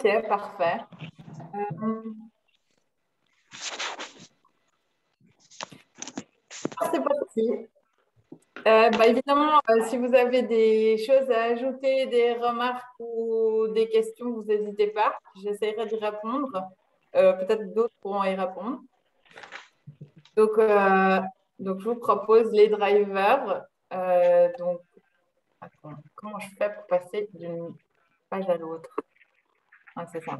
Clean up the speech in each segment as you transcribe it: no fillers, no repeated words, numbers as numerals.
Ok, parfait. C'est parti. Évidemment, si vous avez des choses à ajouter, des remarques ou des questions, vous n'hésitez pas. J'essaierai d'y répondre. Peut-être d'autres pourront y répondre. Donc, euh, donc, je vous propose les drivers. Attends, comment je fais pour passer d'une page à l'autre? Ah, c'est ça.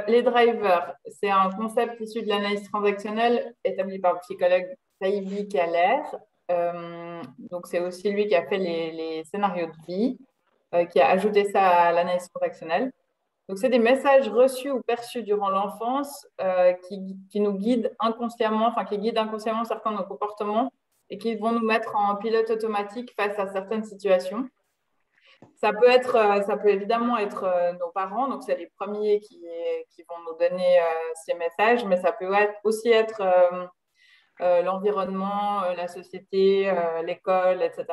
Les drivers, c'est un concept issu de l'analyse transactionnelle établi par le psychologue Taïbi Kaler. Donc, c'est aussi lui qui a fait les scénarios de vie, qui a ajouté ça à l'analyse transactionnelle. Donc, c'est des messages reçus ou perçus durant l'enfance qui nous guident inconsciemment, enfin, qui guident inconsciemment certains de nos comportements et qui vont nous mettre en pilote automatique face à certaines situations. Ça peut évidemment être nos parents, donc c'est les premiers qui vont nous donner ces messages, mais ça peut aussi être l'environnement, la société, l'école, etc.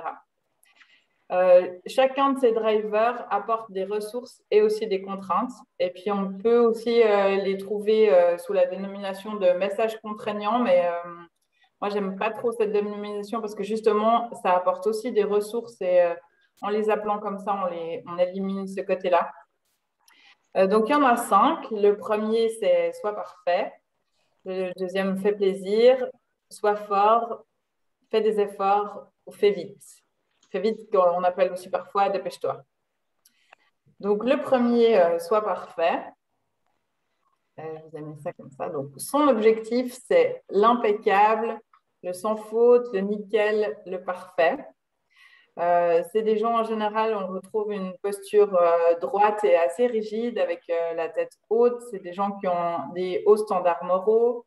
Chacun de ces drivers apporte des ressources et aussi des contraintes. Et puis, on peut aussi les trouver sous la dénomination de messages contraignants, mais moi, j'aime pas trop cette dénomination parce que justement, ça apporte aussi des ressources et en les appelant comme ça, on élimine ce côté-là. Donc, il y en a 5. Le premier, c'est sois parfait. Le deuxième, fais plaisir. Sois fort. Fais des efforts ou fais vite. Fais vite, on appelle aussi parfois dépêche-toi. Donc, le premier, sois parfait. Je vous ai mis ça comme ça. Donc, son objectif, c'est l'impeccable, le sans faute, le nickel, le parfait. C'est des gens, en général, on retrouve une posture droite et assez rigide avec la tête haute. C'est des gens qui ont des hauts standards moraux.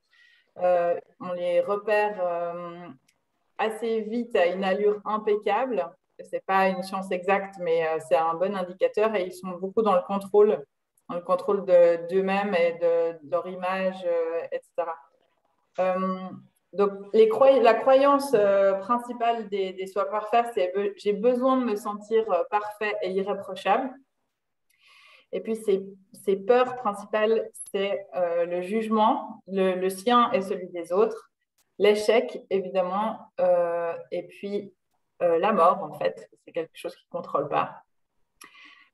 On les repère assez vite à une allure impeccable. Ce n'est pas une science exacte, mais c'est un bon indicateur et ils sont beaucoup dans le contrôle d'eux-mêmes et de leur image, etc. Donc, la croyance principale des soi parfaits, c'est j'ai besoin de me sentir parfait et irréprochable. Et puis, ses peurs principales, c'est le jugement, le sien et celui des autres, l'échec, évidemment, et puis la mort, en fait. C'est quelque chose qu'il ne contrôle pas.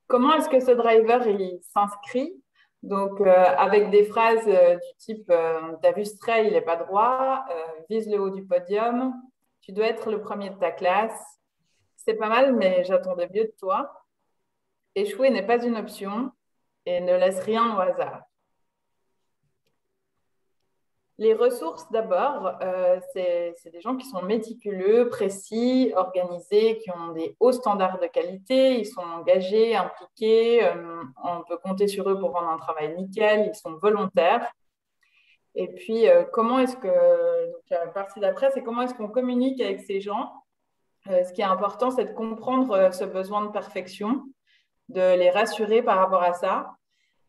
Comment est-ce que ce driver il s'inscrit? Donc, avec des phrases du type t'as vu ce trait, il n'est pas droit, vise le haut du podium, tu dois être le premier de ta classe, c'est pas mal, mais j'attendais mieux de toi. Échouer n'est pas une option et ne laisse rien au hasard. Les ressources, d'abord, c'est des gens qui sont méticuleux, précis, organisés, qui ont des hauts standards de qualité, ils sont engagés, impliqués, on peut compter sur eux pour rendre un travail nickel, ils sont volontaires. Et puis, comment est-ce que, donc la partie d'après, c'est comment est-ce qu'on communique avec ces gens. Ce qui est important, c'est de comprendre ce besoin de perfection, de les rassurer par rapport à ça.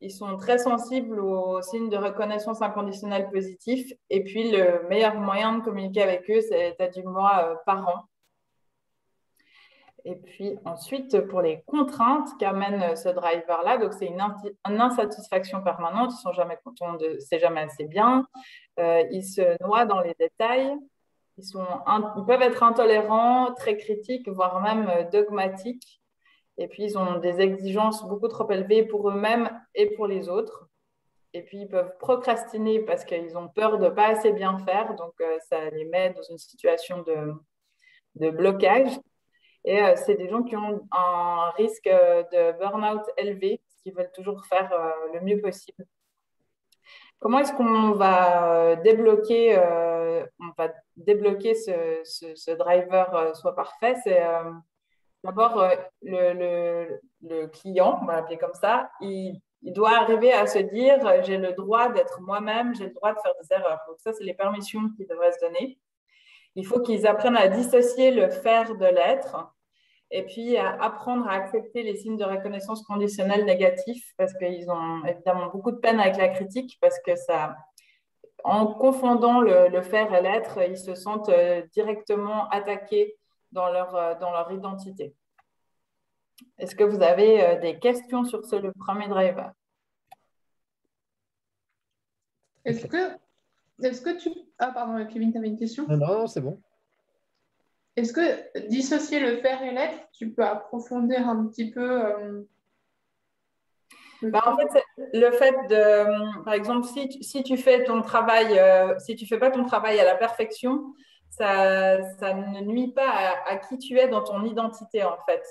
Ils sont très sensibles aux signes de reconnaissance inconditionnelle positif. Et puis, le meilleur moyen de communiquer avec eux, c'est t'as du moi par an. Et puis ensuite, pour les contraintes qu'amène ce driver-là, donc c'est une insatisfaction permanente, ils ne sont jamais contents c'est jamais assez bien, ils se noient dans les détails, ils peuvent être intolérants, très critiques, voire même dogmatiques. Et puis, ils ont des exigences beaucoup trop élevées pour eux-mêmes et pour les autres. Et puis, ils peuvent procrastiner parce qu'ils ont peur de ne pas assez bien faire. Donc, ça les met dans une situation de blocage. Et c'est des gens qui ont un risque de burn-out élevé, parce qu'ils veulent toujours faire le mieux possible. Comment est-ce qu'on va débloquer ce driver soit parfait? C'est d'abord le client, on va l'appeler comme ça, il doit arriver à se dire j'ai le droit d'être moi-même, j'ai le droit de faire des erreurs. Donc ça, c'est les permissions qu'ils devraient se donner. Il faut qu'ils apprennent à dissocier le faire de l'être et puis à apprendre à accepter les signes de reconnaissance conditionnelle négatifs parce qu'ils ont évidemment beaucoup de peine avec la critique parce que ça, en confondant le faire et l'être, ils se sentent directement attaqués dans leur identité. Est-ce que vous avez des questions sur le premier driver? Est-ce que, est-ce que tu... Ah, pardon, Kevin, tu avais une question? Non, non, c'est bon. Est-ce que dissocier le faire et l'être, tu peux approfondir un petit peu le En truc? fait, le fait de, par exemple, si tu fais ton travail, si tu fais pas ton travail à la perfection, ça ne nuit pas à qui tu es dans ton identité, en fait.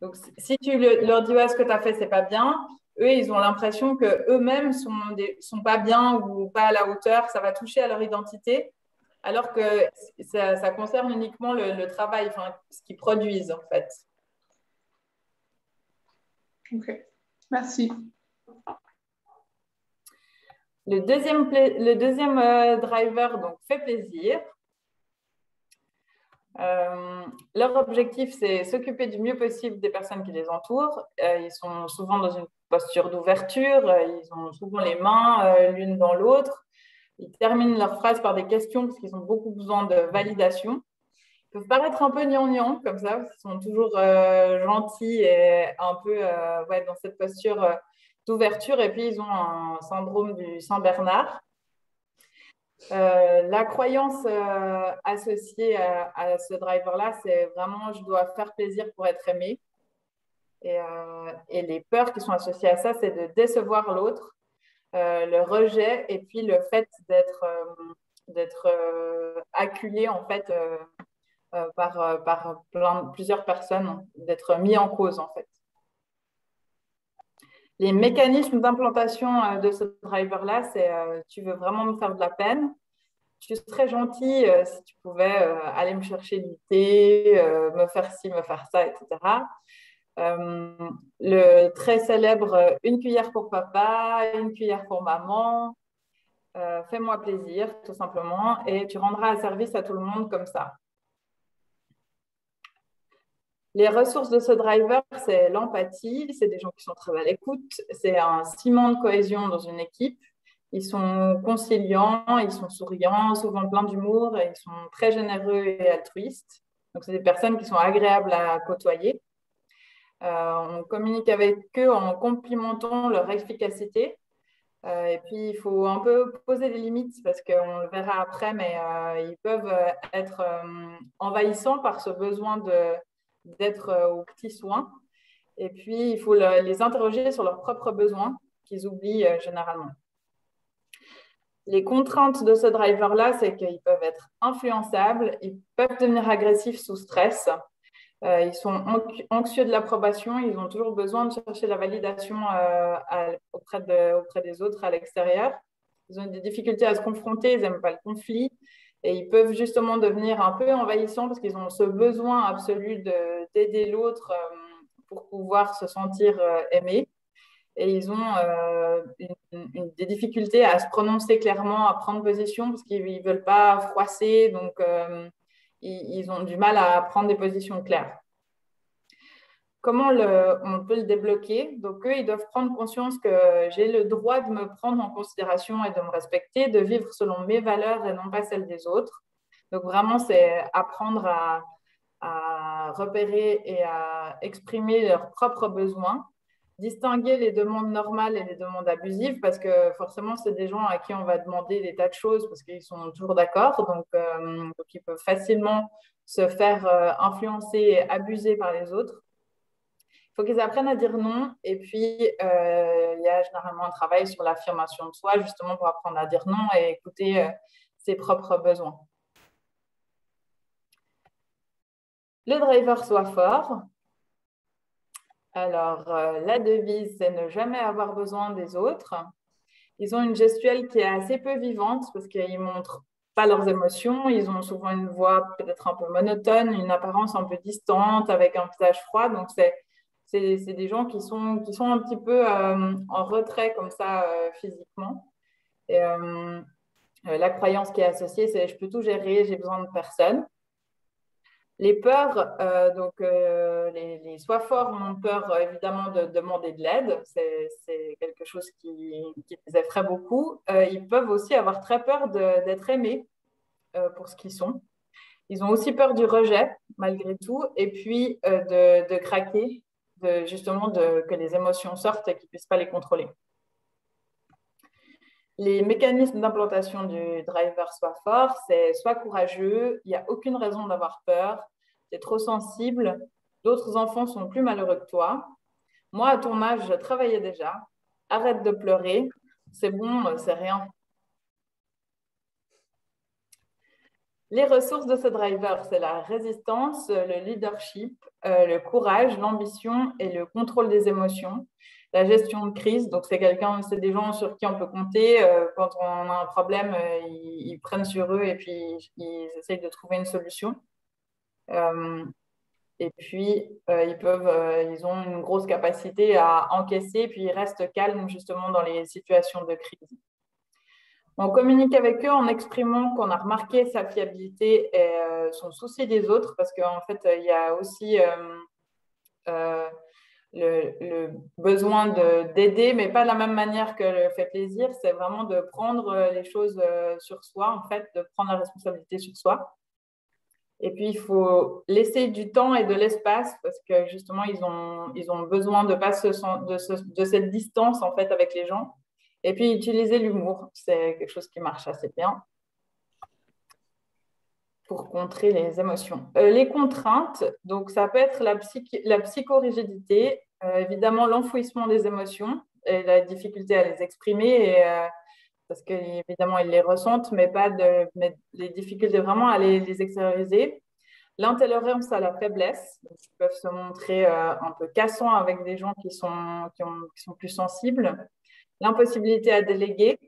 Donc, si tu leur dis ouais, ce que tu as fait, c'est pas bien, eux, ils ont l'impression que eux-mêmes sont pas bien ou pas à la hauteur, ça va toucher à leur identité, alors que ça concerne uniquement le travail, enfin, ce qu'ils produisent, en fait. Ok, merci. Le deuxième driver, donc, fait plaisir. Leur objectif, c'est s'occuper du mieux possible des personnes qui les entourent. Ils sont souvent dans une posture d'ouverture, ils ont souvent les mains l'une dans l'autre. Ils terminent leurs phrases par des questions parce qu'ils ont beaucoup besoin de validation. Ils peuvent paraître un peu gnangnang comme ça, parce qu'ils sont toujours gentils et un peu ouais, dans cette posture d'ouverture. Et puis, ils ont un syndrome du Saint-Bernard. La croyance associée à ce driver-là, c'est vraiment je dois faire plaisir pour être aimé. Et les peurs qui sont associées à ça, c'est de décevoir l'autre, le rejet et puis le fait d'être acculé en fait par plusieurs personnes, d'être mis en cause en fait. Les mécanismes d'implantation de ce driver-là, c'est tu veux vraiment me faire de la peine. Je suis très gentille si tu pouvais aller me chercher du thé, me faire ci, me faire ça, etc. Le très célèbre une cuillère pour papa, une cuillère pour maman, fais-moi plaisir, tout simplement, et tu rendras service à tout le monde comme ça. Les ressources de ce driver, c'est l'empathie, c'est des gens qui sont très à l'écoute, c'est un ciment de cohésion dans une équipe. Ils sont conciliants, ils sont souriants, souvent pleins d'humour, et ils sont très généreux et altruistes. Donc, c'est des personnes qui sont agréables à côtoyer. On communique avec eux en complimentant leur efficacité. Et puis, il faut un peu poser des limites parce qu'on le verra après, mais ils peuvent être envahissants par ce besoin d'être aux petits soins. Et puis, il faut les interroger sur leurs propres besoins qu'ils oublient généralement. Les contraintes de ce driver-là, c'est qu'ils peuvent être influençables, ils peuvent devenir agressifs sous stress, ils sont anxieux de l'approbation, ils ont toujours besoin de chercher la validation auprès des autres à l'extérieur. Ils ont des difficultés à se confronter, ils n'aiment pas le conflit et ils peuvent justement devenir un peu envahissants parce qu'ils ont ce besoin absolu d'aider l'autre pour pouvoir se sentir aimé. Et ils ont des difficultés à se prononcer clairement, à prendre position parce qu'ils ne veulent pas froisser, donc ils ont du mal à prendre des positions claires. Comment on peut le débloquer? Donc, eux, ils doivent prendre conscience que j'ai le droit de me prendre en considération et de me respecter, de vivre selon mes valeurs et non pas celles des autres. Donc, vraiment, c'est apprendre à repérer et à exprimer leurs propres besoins, distinguer les demandes normales et les demandes abusives, parce que forcément, c'est des gens à qui on va demander des tas de choses parce qu'ils sont toujours d'accord. Donc, ils peuvent facilement se faire influencer et abuser par les autres. Il faut qu'ils apprennent à dire non. Et puis, il y a généralement un travail sur l'affirmation de soi, justement pour apprendre à dire non et écouter ses propres besoins. Le driver soit fort. Alors, la devise, c'est ne jamais avoir besoin des autres. Ils ont une gestuelle qui est assez peu vivante parce qu'ils ne montrent pas leurs émotions. Ils ont souvent une voix peut-être un peu monotone, une apparence un peu distante, avec un visage froid. Donc, c'est des gens qui sont un petit peu en retrait comme ça physiquement. Et la croyance qui est associée, c'est je peux tout gérer, j'ai besoin de personne. Les peurs, les soi forts ont peur évidemment de demander de l'aide, c'est quelque chose qui les effraie beaucoup. Ils peuvent aussi avoir très peur d'être aimés pour ce qu'ils sont. Ils ont aussi peur du rejet malgré tout et puis de craquer justement que les émotions sortent et qu'ils ne puissent pas les contrôler. Les mécanismes d'implantation du driver soient forts, c'est soit courageux, il n'y a aucune raison d'avoir peur, tu es trop sensible, d'autres enfants sont plus malheureux que toi. Moi, à ton âge, je travaillais déjà. Arrête de pleurer, c'est bon, c'est rien. Les ressources de ce driver, c'est la résistance, le leadership, le courage, l'ambition et le contrôle des émotions. La gestion de crise, donc c'est des gens sur qui on peut compter. Quand on a un problème, ils prennent sur eux et puis ils essayent de trouver une solution. Et puis, ils ont une grosse capacité à encaisser, puis ils restent calmes justement dans les situations de crise. On communique avec eux en exprimant qu'on a remarqué sa fiabilité et son souci des autres, parce qu'en fait, il y a aussi le besoin d'aider, mais pas de la même manière que le fait plaisir. C'est vraiment de prendre les choses sur soi, en fait, de prendre la responsabilité sur soi. Et puis, il faut laisser du temps et de l'espace parce que justement, ils ont besoin de cette distance en fait avec les gens. Et puis, utiliser l'humour, c'est quelque chose qui marche assez bien pour contrer les émotions. Les contraintes, donc ça peut être la psychorigidité, évidemment l'enfouissement des émotions et la difficulté à les exprimer parce qu'évidemment, ils les ressentent, mais mais les difficultés vraiment à les extérioriser. L'intolérance à la faiblesse, ils peuvent se montrer un peu cassants avec des gens qui sont plus sensibles. L'impossibilité à déléguer,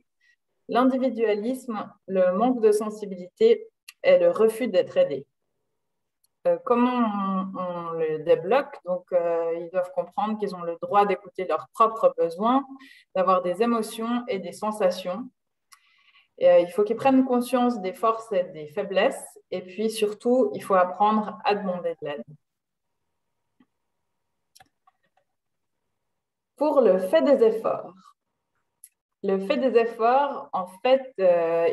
l'individualisme, le manque de sensibilité et le refus d'être aidé. Comment on le débloque? Donc, ils doivent comprendre qu'ils ont le droit d'écouter leurs propres besoins, d'avoir des émotions et des sensations. Et, il faut qu'ils prennent conscience des forces et des faiblesses. Et puis, surtout, il faut apprendre à demander de l'aide. Pour le fait des efforts. Le fait des efforts, en fait,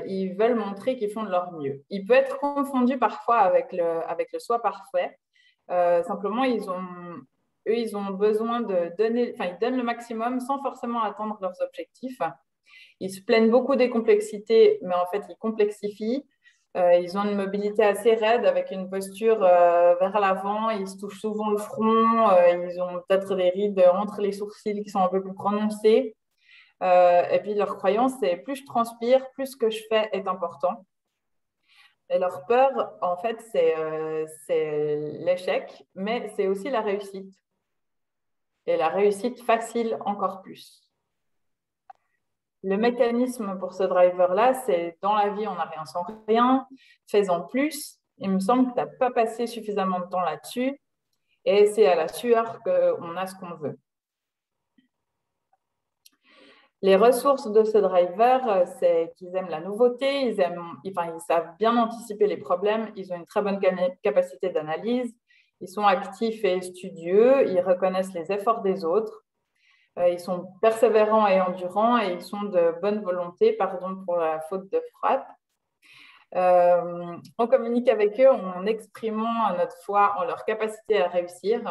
ils veulent montrer qu'ils font de leur mieux. Il peut être confondu parfois avec le soi parfait. Simplement, ils ont besoin de donner, enfin, ils donnent le maximum sans forcément atteindre leurs objectifs. Ils se plaignent beaucoup des complexités, mais en fait, ils complexifient. Ils ont une mobilité assez raide avec une posture vers l'avant. Ils se touchent souvent le front. Ils ont peut-être des rides entre les sourcils qui sont un peu plus prononcées. Et puis, leur croyance, c'est plus je transpire, plus ce que je fais est important. Et leur peur, en fait, c'est l'échec, mais c'est aussi la réussite. Et la réussite facile encore plus. Le mécanisme pour ce driver-là, c'est dans la vie, on n'a rien sans rien, fais-en plus. Il me semble que tu n'as pas passé suffisamment de temps là-dessus et c'est à la sueur qu'on a ce qu'on veut. Les ressources de ce driver, c'est qu'ils aiment la nouveauté, ils savent bien anticiper les problèmes, ils ont une très bonne capacité d'analyse, ils sont actifs et studieux, ils reconnaissent les efforts des autres. Ils sont persévérants et endurants et ils sont de bonne volonté, pardon pour la faute de frappe. On communique avec eux en exprimant notre foi en leur capacité à réussir.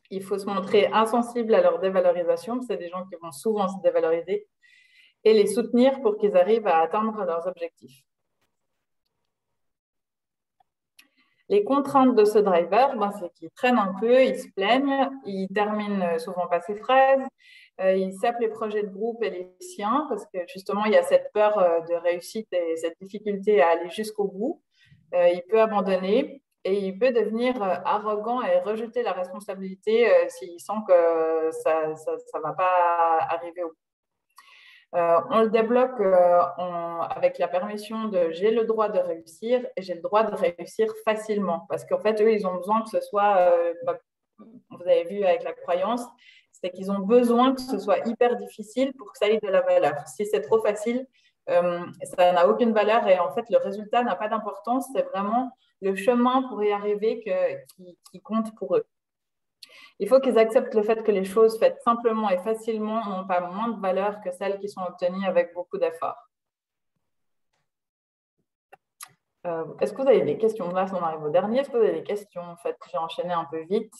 Il faut se montrer insensible à leur dévalorisation, c'est des gens qui vont souvent se dévaloriser, et les soutenir pour qu'ils arrivent à atteindre leurs objectifs. Les contraintes de ce driver, c'est qu'ils traînent un peu, ils se plaignent, ils terminent souvent pas ses phrases, ils sapent les projets de groupe et les siens parce que justement, il y a cette peur de réussite et cette difficulté à aller jusqu'au bout. Il peut abandonner et il peut devenir arrogant et rejeter la responsabilité s'il sent que ça ne va pas arriver au bout. On le débloque avec la permission de j'ai le droit de réussir et j'ai le droit de réussir facilement. Parce qu'en fait, eux, ils ont besoin que ce soit, vous avez vu avec la croyance, c'est qu'ils ont besoin que ce soit hyper difficile pour que ça ait de la valeur. Si c'est trop facile, ça n'a aucune valeur et en fait, le résultat n'a pas d'importance. C'est vraiment le chemin pour y arriver qui compte pour eux. Il faut qu'ils acceptent le fait que les choses faites simplement et facilement n'ont pas moins de valeur que celles qui sont obtenues avec beaucoup d'efforts. Est-ce que vous avez des questions? Là, on arrive au dernier. Est-ce que vous avez des questions? En fait, j'ai enchaîné un peu vite.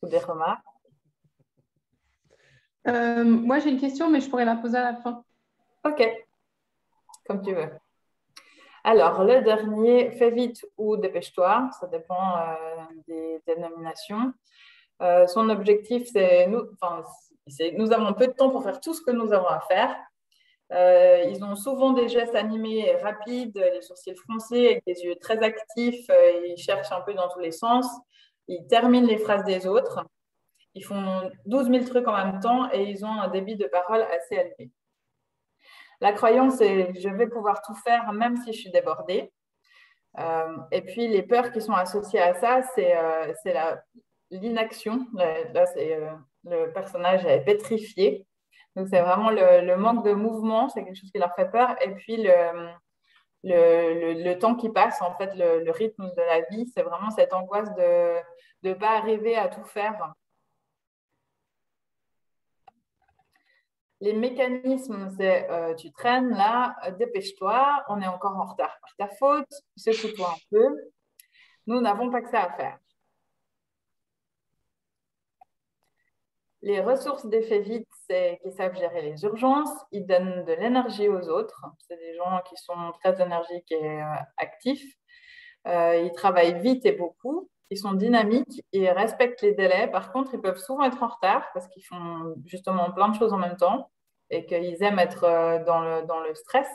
ou des remarques? Moi, j'ai une question, mais je pourrais la poser à la fin. Ok, comme tu veux. Alors, le dernier, fais vite ou dépêche-toi, ça dépend des dénominations. Son objectif, nous avons peu de temps pour faire tout ce que nous avons à faire. Ils ont souvent des gestes animés et rapides, les sourcils froncés, avec des yeux très actifs. Ils cherchent un peu dans tous les sens. Ils terminent les phrases des autres. Ils font 12 000 trucs en même temps et ils ont un débit de parole assez élevé. La croyance est je vais pouvoir tout faire même si je suis débordée. Et puis les peurs qui sont associées à ça, c'est l'inaction. Là, le personnage est pétrifié. Donc, c'est vraiment le manque de mouvement, c'est quelque chose qui leur fait peur. Et puis, le temps qui passe, en fait, le rythme de la vie, c'est vraiment cette angoisse de ne pas arriver à tout faire. Les mécanismes, c'est tu traînes là, dépêche-toi, on est encore en retard par ta faute, secoue-toi un peu. Nous n'avons pas que ça à faire. Les ressources d'effet vite, c'est qu'ils savent gérer les urgences, ils donnent de l'énergie aux autres. C'est des gens qui sont très énergiques et actifs. Ils travaillent vite et beaucoup. Ils sont dynamiques et respectent les délais. Par contre, ils peuvent souvent être en retard parce qu'ils font justement plein de choses en même temps et qu'ils aiment être dans le stress.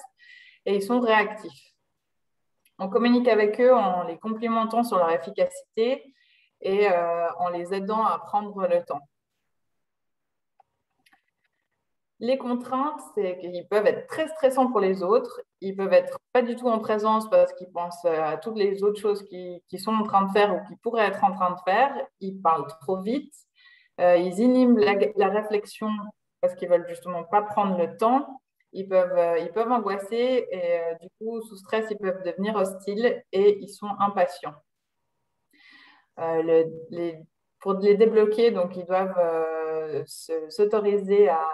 Et ils sont réactifs. On communique avec eux en les complimentant sur leur efficacité et en les aidant à prendre le temps. Les contraintes, c'est qu'ils peuvent être très stressants pour les autres. Ils peuvent être pas du tout en présence parce qu'ils pensent à toutes les autres choses qu'ils sont en train de faire ou qu'ils pourraient être en train de faire. Ils parlent trop vite. Ils inhibent la réflexion parce qu'ils veulent justement pas prendre le temps. Ils peuvent angoisser et du coup, sous stress, ils peuvent devenir hostiles et ils sont impatients. Pour les débloquer, donc ils doivent s'autoriser à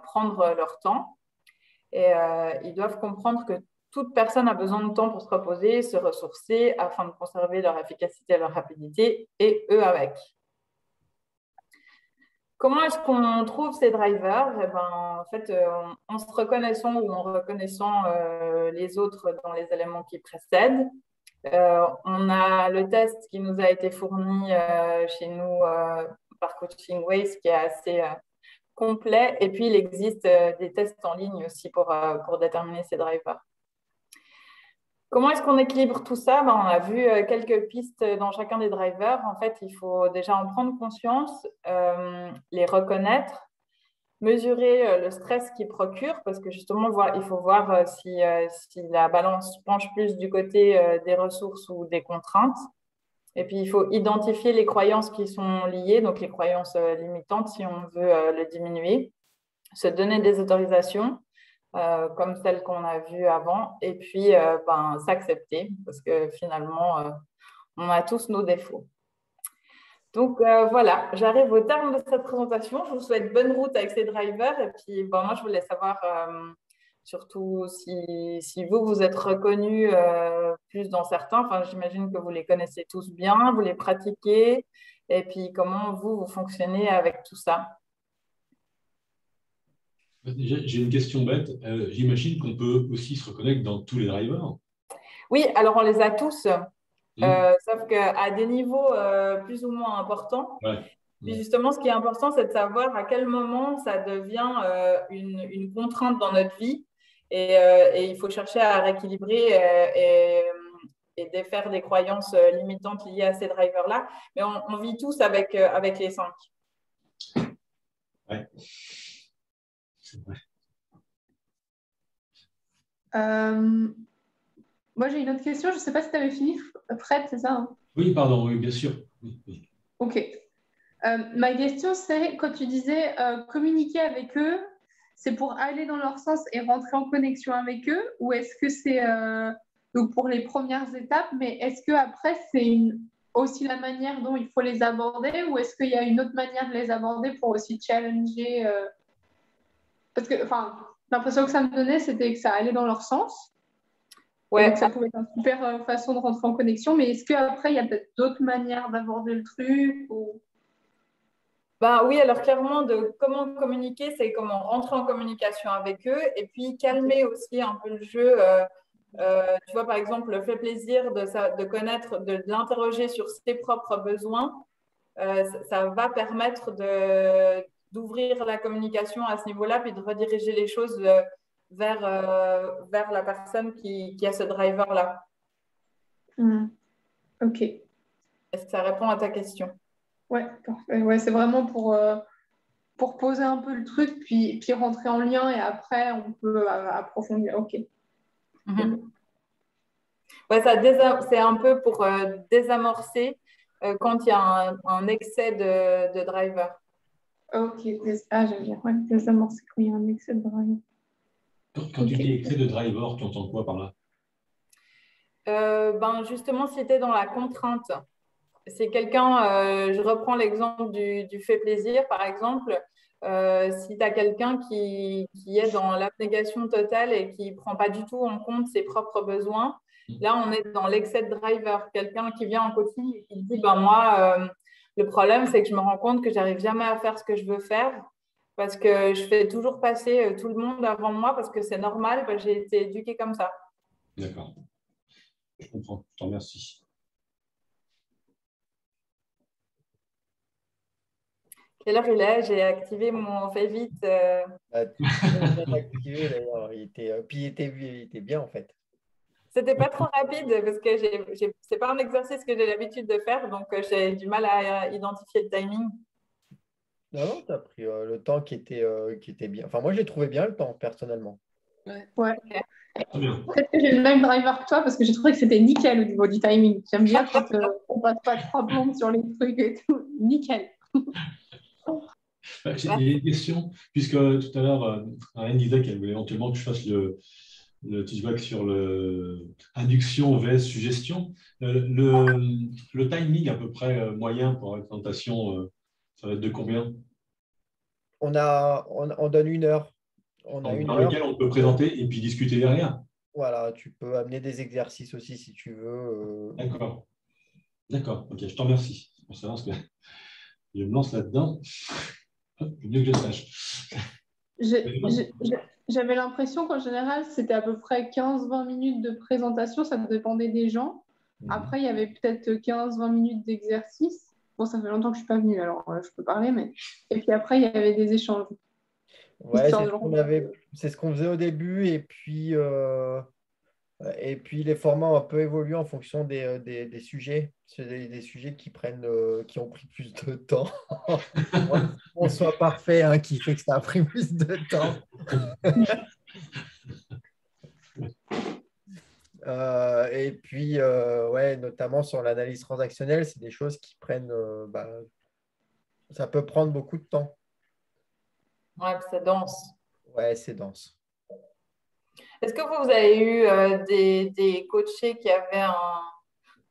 prendre leur temps et ils doivent comprendre que toute personne a besoin de temps pour se reposer, se ressourcer afin de conserver leur efficacité et leur rapidité et eux avec. Comment est-ce qu'on trouve ces drivers? Eh ben, en fait, en se reconnaissant ou en reconnaissant les autres dans les éléments qui précèdent. On a le test qui nous a été fourni chez nous par Coaching Ways qui est assez complet. Et puis, il existe des tests en ligne aussi pour déterminer ces drivers. Comment est-ce qu'on équilibre tout ça? Ben, on a vu quelques pistes dans chacun des drivers. En fait, il faut déjà en prendre conscience, les reconnaître, mesurer le stress qu'ils procurent, parce que justement, il faut voir si la balance penche plus du côté des ressources ou des contraintes. Et puis, il faut identifier les croyances qui sont liées, donc les croyances limitantes, si on veut le diminuer, se donner des autorisations, comme celles qu'on a vues avant, et puis s'accepter, parce que finalement, on a tous nos défauts. Donc voilà, j'arrive au terme de cette présentation. Je vous souhaite bonne route avec ces drivers. Et puis, moi, je voulais savoir surtout si vous êtes reconnu plus dans certains. Enfin, j'imagine que vous les connaissez tous bien, vous les pratiquez. Et puis, comment vous fonctionnez avec tout ça? Déjà, j'ai une question bête. J'imagine qu'on peut aussi se reconnaître dans tous les drivers. Oui, alors on les a tous. Sauf qu'à des niveaux plus ou moins importants. Ouais. Puis justement, ce qui est important, c'est de savoir à quel moment ça devient une contrainte dans notre vie. Et il faut chercher à rééquilibrer et défaire des croyances limitantes liées à ces drivers-là. Mais on vit tous avec les 5. Ouais. C'est vrai. Moi, j'ai une autre question. Je ne sais pas si tu avais fini, Fred, c'est ça, hein? Oui, pardon, oui, bien sûr. Oui. Ok. Ma question, c'est quand tu disais communiquer avec eux, c'est pour aller dans leur sens et rentrer en connexion avec eux, ou est-ce que c'est donc pour les premières étapes, mais est-ce que après c'est aussi la manière dont il faut les aborder, ou est-ce qu'il y a une autre manière de les aborder pour aussi challenger parce que l'impression que ça me donnait, c'était que ça allait dans leur sens. Et Ouais. donc, ça pouvait être une super façon de rentrer en connexion. Mais est-ce qu'après, il y a peut-être d'autres manières d'aborder le truc ou... Ben oui, alors clairement, de comment communiquer, c'est comment rentrer en communication avec eux et puis calmer aussi un peu le jeu. Tu vois, par exemple, le fait plaisir de connaître, de l'interroger sur ses propres besoins, ça va permettre d'ouvrir la communication à ce niveau-là, puis de rediriger les choses vers la personne qui a ce driver-là. Ok. Est-ce que ça répond à ta question? Ouais, parfait. Ouais, c'est vraiment pour poser un peu le truc, puis rentrer en lien et après, on peut approfondir. Ok. Mhm. Ouais, c'est un peu pour désamorcer quand il y a un excès de driver. Ok. J'aime bien. Ouais, désamorcer quand il y a un excès de drive. Quand tu dis excès de driver, tu entends quoi par là? Ben justement, si tu es dans la contrainte, c'est quelqu'un, je reprends l'exemple du fait plaisir, par exemple. Si tu as quelqu'un qui est dans l'abnégation totale et qui ne prend pas du tout en compte ses propres besoins, là, on est dans l'excès de driver. Quelqu'un qui vient en coaching et qui dit, ben moi, le problème, c'est que je me rends compte que j'arrive jamais à faire ce que je veux faire parce que je fais toujours passer tout le monde avant moi parce que c'est normal, ben, j'ai été éduquée comme ça. D'accord, je comprends, je te remercie. Quelle heure il est? J'ai activé mon fait vite. Tu l'as bien activé d'ailleurs. Puis il était bien en fait. C'était pas trop rapide parce que c'est pas un exercice que j'ai l'habitude de faire, donc j'ai du mal à identifier le timing. Non, non, tu as pris le temps qui était bien. Enfin, moi, j'ai trouvé bien le temps, personnellement. Ouais. Ok. Très bien. Peut-être que j'ai le même driver que toi parce que j'ai trouvé que c'était nickel au niveau du timing. J'aime bien quand on passe pas trois plombes sur les trucs et tout. Nickel. J'ai une question, puisque tout à l'heure, Ariane disait qu'elle voulait éventuellement que je fasse le feedback sur induction vs suggestion. Le timing à peu près moyen pour la présentation, ça va être de combien? On donne 1 heure. On a une Dans heure. lequel on peut présenter et puis discuter derrière. Voilà, tu peux amener des exercices aussi si tu veux. D'accord. D'accord, ok, je t'en remercie. Pour savoir ce que je me lance là-dedans. Mieux que je sache. J'avais l'impression qu'en général, c'était à peu près 15-20 minutes de présentation. Ça dépendait des gens. Après, il y avait peut-être 15-20 minutes d'exercice. Bon, ça fait longtemps que je ne suis pas venue, alors je peux parler. Mais... Et puis après, il y avait des échanges. Ouais, c'est ce qu'on faisait au début. Et puis les formats ont un peu évolué en fonction des sujets. C'est des sujets qui ont pris plus de temps. On soit parfait, hein, qui fait que ça a pris plus de temps. Et puis, ouais, notamment sur l'analyse transactionnelle, c'est des choses qui prennent, ça peut prendre beaucoup de temps. Ouais, c'est dense. Ouais, c'est dense. Est-ce que vous avez eu des coachés qui avaient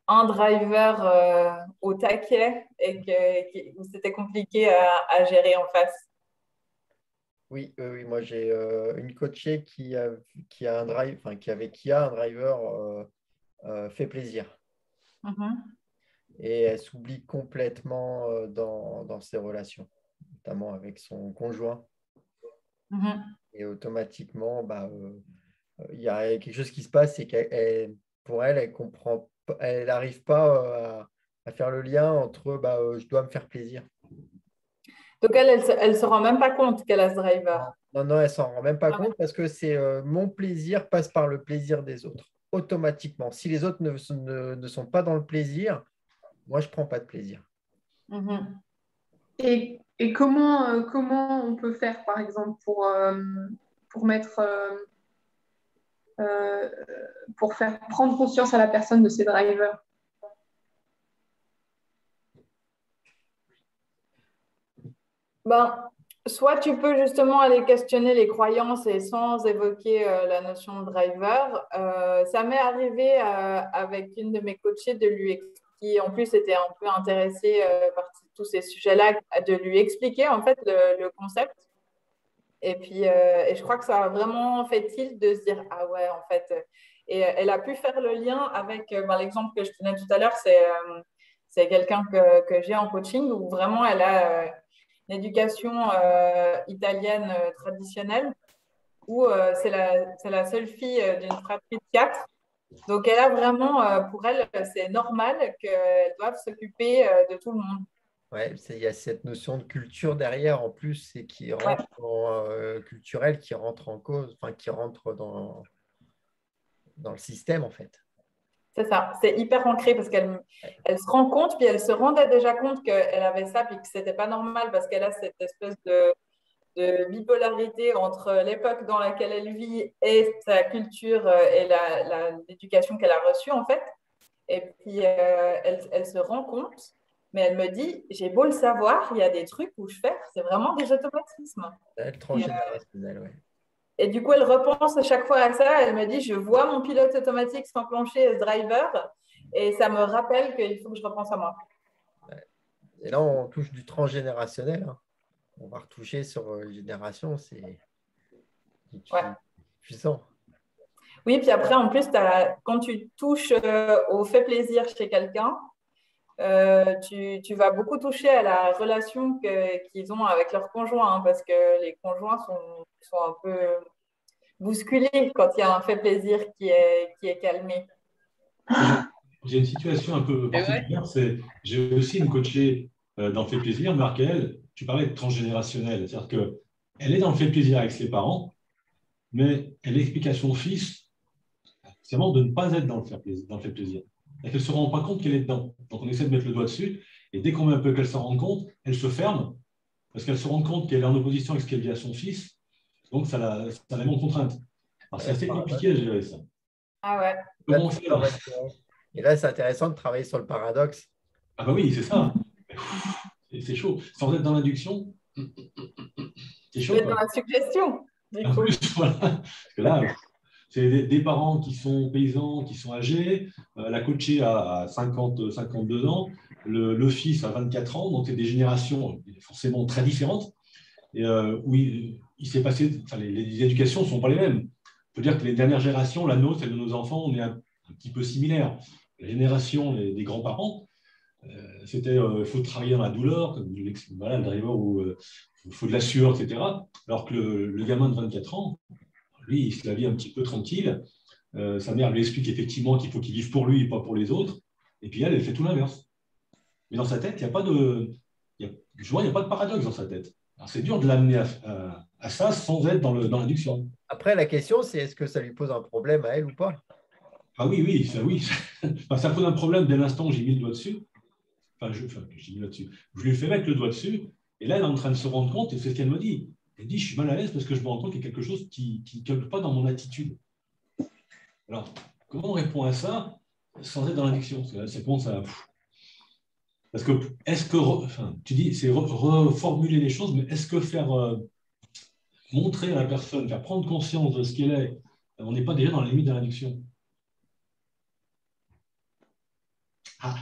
un driver au taquet et où c'était compliqué à gérer en face? Oui, oui, moi j'ai une coachée qui a un drive, enfin, qui a un driver fait plaisir. Mhm. Et elle s'oublie complètement dans ses relations, notamment avec son conjoint. Mhm. Et automatiquement, il y a quelque chose qui se passe, c'est pour elle, elle comprend, elle n'arrive pas à faire le lien entre je dois me faire plaisir. Donc elle se rend même pas compte qu'elle a ce driver. Non, non, elle ne s'en rend même pas Ah ouais. compte parce que c'est mon plaisir passe par le plaisir des autres, automatiquement. Si les autres ne sont pas dans le plaisir, moi, je ne prends pas de plaisir. Mhm. Et comment on peut faire, par exemple, pour mettre, euh, pour faire prendre conscience à la personne de ses drivers? Ben, soit tu peux justement aller questionner les croyances et sans évoquer la notion de driver. Ça m'est arrivé avec une de mes coachées qui en plus était un peu intéressée par tous ces sujets-là, de lui expliquer en fait le concept. Et puis, et je crois que ça a vraiment fait tilt de se dire, ah ouais, en fait. Et elle a pu faire le lien avec ben, l'exemple que je tenais tout à l'heure, c'est quelqu'un que j'ai en coaching où vraiment une éducation italienne traditionnelle où c'est la seule fille d'une fratrie de 4. Donc, elle a vraiment, pour elle, c'est normal qu'elle doive s'occuper de tout le monde. Ouais, il y a cette notion de culture derrière en plus et qui Ouais, rentre culturelle, qui rentre en cause, enfin qui rentre dans le système en fait. c'est ça. C'est hyper ancré parce qu'elle se rend compte, puis elle se rendait déjà compte qu'elle avait ça, puis que c'était pas normal parce qu'elle a cette espèce de bipolarité entre l'époque dans laquelle elle vit et sa culture et l'éducation qu'elle a reçue en fait. Et puis elle se rend compte, mais elle me dit, j'ai beau le savoir, il y a des trucs où je fais, c'est vraiment des automatismes. Elle Et, transgénérationnelle, ouais. et du coup, elle repense à chaque fois à ça. Elle me dit, je vois mon pilote automatique s'enclencher, ce driver, et ça me rappelle qu'il faut que je repense à moi. Et là, on touche du transgénérationnel, hein. On va retoucher sur les générations, c'est Ouais. puissant. Oui, puis après, en plus, quand tu touches au fait plaisir chez quelqu'un, tu vas beaucoup toucher à la relation qu'ils ont avec leur conjoint, hein, parce que les conjoints sont un peu bousculés quand il y a un fait plaisir qui est calmé. J'ai une situation un peu particulière. J'ai aussi une coachée dans le fait plaisir, Markel. Tu parlais de transgénérationnel. C'est-à-dire qu'elle est dans le fait plaisir avec ses parents, mais elle explique à son fils c'est vraiment de ne pas être dans le fait plaisir. Et qu'elle ne se rend pas compte qu'elle est dedans. Donc on essaie de mettre le doigt dessus, et dès qu'on met un peu qu'elle s'en rend compte, elle se ferme, parce qu'elle se rend compte qu'elle est en opposition avec ce qu'elle dit à son fils, donc ça la met en contrainte. Alors c'est assez compliqué à gérer ça. Ah ouais. Comment on fait là? Et là, c'est intéressant de travailler sur le paradoxe. Ah bah oui, c'est ça. C'est chaud. Sans être dans l'induction, c'est chaud. Dans la suggestion, du En coup. plus, voilà. Parce que là, c'est des parents qui sont paysans, qui sont âgés. La coachée a 52 ans, le fils a 24 ans, donc c'est des générations forcément très différentes. Et où il s'est passé, enfin, les éducations ne sont pas les mêmes. Il faut dire que les dernières générations, la nôtre et de nos enfants, on est un petit peu similaires. La génération des grands-parents, c'était il faut travailler dans la douleur, comme voilà, le driver, où il faut de la sueur, etc. Alors que le gamin de 24 ans, lui, il se la vit un petit peu tranquille. Sa mère lui explique effectivement qu'il faut qu'il vive pour lui et pas pour les autres. Et puis elle fait tout l'inverse. Mais dans sa tête, il n'y a pas de, je vois, il n'y a pas de paradoxe dans sa tête. Alors c'est dur de l'amener à ça sans être dans l'induction. Après, la question, c'est est-ce que ça lui pose un problème à elle ou pas? Ah oui, oui, ça, oui. Enfin, ça pose un problème dès l'instant où j'ai mis le doigt dessus. J'ai mis là-dessus. Je lui fais mettre le doigt dessus, et là, elle est en train de se rendre compte, et c'est ce qu'elle me dit. Elle dit, je suis mal à l'aise parce que je me rends compte qu'il y a quelque chose qui ne colle pas dans mon attitude. Alors, comment on répond à ça sans être dans l'addiction? C'est bon, ça. Parce que, tu dis, c'est reformuler les choses, mais est-ce que faire montrer à la personne, faire prendre conscience de ce qu'elle est, on n'est pas déjà dans la limite de l'addiction? Ah.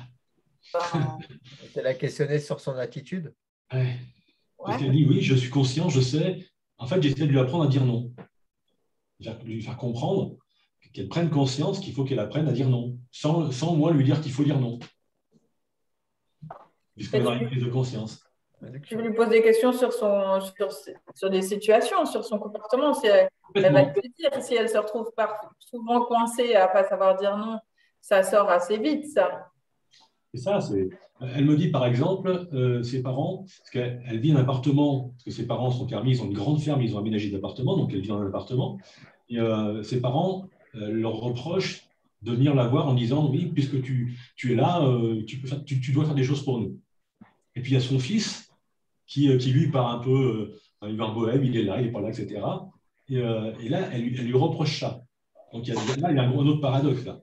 Tu la questionner sur son attitude? Ouais. Parce qu'elle dit, oui, je suis conscient, je sais. En fait, j'essaie de lui apprendre à dire non. De lui faire comprendre qu'elle prenne conscience qu'il faut qu'elle apprenne à dire non, sans moi lui dire qu'il faut dire non. Puisqu'on est dans une prise de conscience. Tu lui poses des questions sur des situations, sur son comportement. Si elle va te le dire. Si elle se retrouve souvent coincée à ne pas savoir dire non, ça sort assez vite, ça. C'est ça. Elle me dit, par exemple, ses parents, parce qu'elle vit dans un appartement, parce que ses parents sont fermiers, ils ont une grande ferme, ils ont aménagé d'appartement, donc elle vit dans un appartement. Et ses parents leur reprochent de venir la voir en disant, oui, puisque tu es là, tu dois faire des choses pour nous. Et puis il y a son fils qui lui part un peu, il va en bohème, il est là, il n'est pas là, etc. Et là, elle lui reproche ça. Donc là, il y a un autre paradoxe là.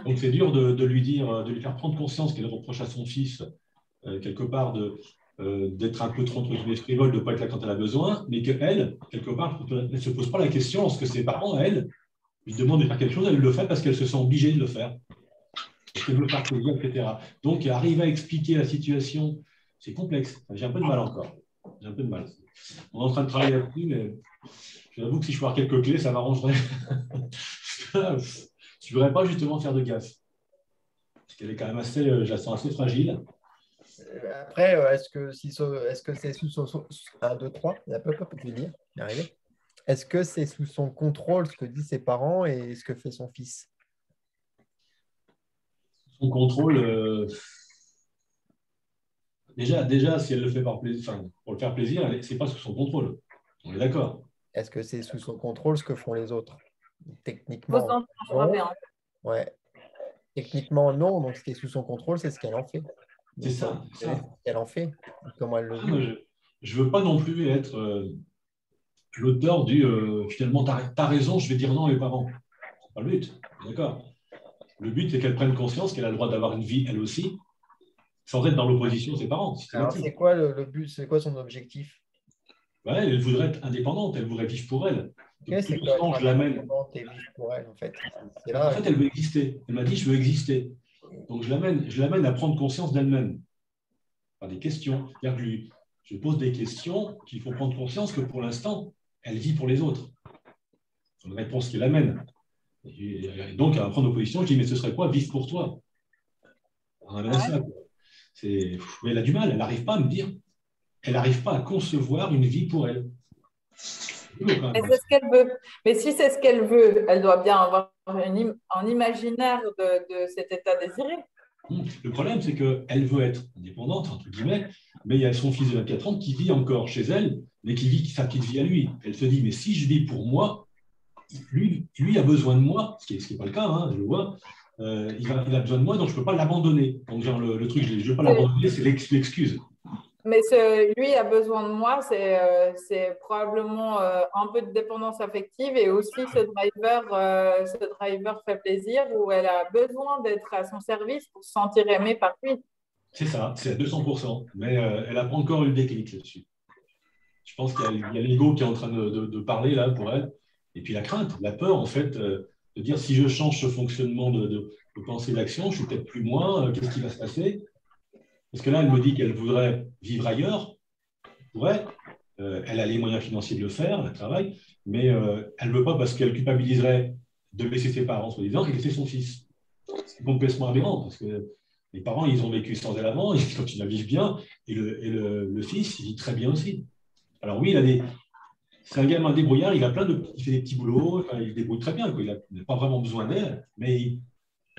Donc c'est dur de lui dire, de lui faire prendre conscience qu'elle reproche à son fils quelque part d'être un peu trop entre guillemets frivole, de ne pas être là quand elle a besoin, mais qu'elle, quelque part, elle ne se pose pas la question lorsque ses parents, elle, lui demandent de faire quelque chose, elle le fait parce qu'elle se sent obligée de le faire. Parce qu'elle veut faire plaisir, etc. Donc arriver à expliquer la situation, c'est complexe. Enfin, j'ai un peu de mal encore. J'ai un peu de mal. On est en train de travailler là-dessus, mais j'avoue que si je peux avoir quelques clés, ça m'arrangerait. Je ne voudrais pas justement faire de gaffe. Parce qu'elle est quand même assez, je la sens assez fragile. Après, est-ce que c'est sous son 1, 2, 3, je vais dire, j'y arrivé. Est-ce que c'est sous son contrôle ce que disent ses parents et ce que fait son fils? Son contrôle, déjà, si elle le fait par plaisir, enfin, pour le faire plaisir, c'est pas sous son contrôle. On est d'accord. Est-ce que c'est sous son contrôle ce que font les autres? Vous Techniquement, entendez pas non. bien. Ouais. Techniquement, non. Donc, ce qui est sous son contrôle, c'est ce qu'elle en fait. C'est Donc, ça. c'est ce qu'elle en fait. Comment elle le Moi, vit. je veux pas non plus être l'auteur du finalement, t'as raison, je vais dire non à mes parents. C'est pas le but. D'accord. Le but, c'est qu'elle prenne conscience qu'elle a le droit d'avoir une vie, elle aussi, sans être dans l'opposition de ses parents, Alors, systématique. c'est quoi le but? C'est quoi son objectif? Ouais, elle voudrait être indépendante, elle voudrait vivre pour elle. Donc, tout C'est quoi doucement, être je l'amène. indépendante et vivre pour elle, en fait? C'est En là. fait, elle veut exister. Elle m'a dit, je veux exister. Donc, je l'amène à prendre conscience d'elle-même par des questions. C'est-à-dire que je pose des questions qu'il faut prendre conscience que pour l'instant, elle vit pour les autres. C'est une réponse qui l'amène. Et donc, à prendre opposition, je dis, mais ce serait quoi vivre pour toi? On amène à ça. Mais elle a du mal, elle n'arrive pas à me dire. Elle n'arrive pas à concevoir une vie pour elle. Mais c'est ce qu'elle veut. Mais si c'est ce qu'elle veut, elle doit bien avoir un imaginaire de cet état désiré. Le problème, c'est qu'elle veut être indépendante, entre guillemets, mais il y a son fils de 24 ans qui vit encore chez elle, mais qui vit sa petite vie à lui. Elle se dit, mais si je vis pour moi, lui a besoin de moi, ce qui n'est pas le cas, hein, je le vois, il a besoin de moi, donc je ne peux pas l'abandonner. Donc genre, le truc, je ne veux pas l'abandonner, c'est l'excuse. Mais lui a besoin de moi, c'est probablement un peu de dépendance affective et aussi ce driver fait plaisir où elle a besoin d'être à son service pour se sentir aimée par lui. C'est ça, c'est à 200%, mais elle n'a pas encore eu le déclic là-dessus. Je pense qu'il y a l'ego qui est en train de parler là pour elle, et puis la crainte, la peur en fait, de dire si je change ce fonctionnement de pensée d'action, je suis peut-être plus moi, qu'est-ce qui va se passer? Parce que là, elle me dit qu'elle voudrait vivre ailleurs, ouais, elle a les moyens financiers de le faire, elle travaille, mais elle ne veut pas parce qu'elle culpabiliserait de laisser ses parents, soi-disant, et laisser son fils. C'est complètement aberrant, parce que les parents, ils ont vécu sans elle avant, ils continuent à vivre bien, et le fils, il vit très bien aussi. Alors oui, c'est un gamin débrouillard, il fait des petits boulots, enfin, il se débrouille très bien, quoi. Il n'a pas vraiment besoin d'elle, mais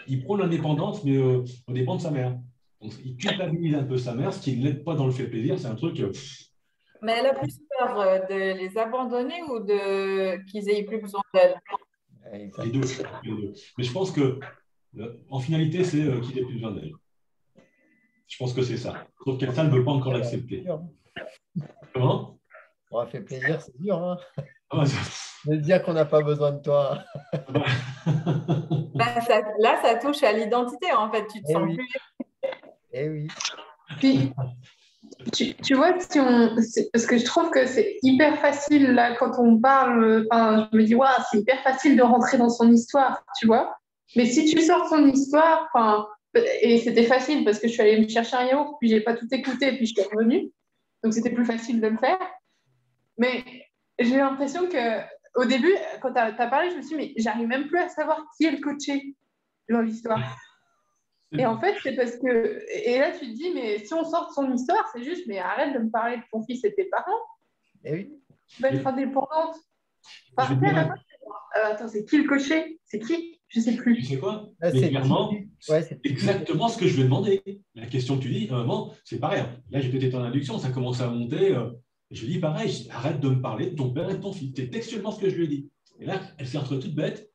il prône l'indépendance, mais au dépend de sa mère. Donc, il culpabilise un peu sa mère, ce qui ne l'aide pas dans le fait plaisir, c'est un truc... Mais elle a plus peur de les abandonner ou qu'ils aient plus besoin d'elle. Les deux. Mais je pense que, en finalité, c'est qu'il n'ait plus besoin d'elle. Je pense que c'est ça. Sauf qu'elle, ça ne veut pas encore l'accepter. Comment? Ça fait plaisir, c'est dur. Hein, ah, de dire qu'on n'a pas besoin de toi. Là, ça touche à l'identité, en fait. Tu te sens plus. Eh oui. Puis, tu vois, parce que je trouve que c'est hyper facile, là, quand on parle, je me dis, waouh, c'est hyper facile de rentrer dans son histoire, tu vois. Mais si tu sors son histoire, et c'était facile parce que je suis allée me chercher un yaourt, puis j'ai pas tout écouté, puis je suis revenue. Donc, c'était plus facile de le faire. Mais j'ai l'impression que au début, quand tu as parlé, je me suis dit, mais j'arrive même plus à savoir qui est le coaché dans l'histoire. Et en fait, c'est parce que. Et là, tu te dis, mais si on sort de son histoire, c'est juste, mais arrête de me parler de ton fils et tes parents. Eh oui. Tu vas être indépendante. Attends, c'est qui le coaché? C'est qui? Je sais plus. Tu sais quoi? Là, mais clairement, c'est exactement ce que je lui ai demandé. La question que tu dis, maman, c'est pareil. Là, j'ai peut-être en induction, ça commence à monter. Je lui dis pareil, arrête de me parler de ton père et de ton fils. C'est textuellement ce que je lui ai dit. Et là, elle s'est retrouvée toute bête.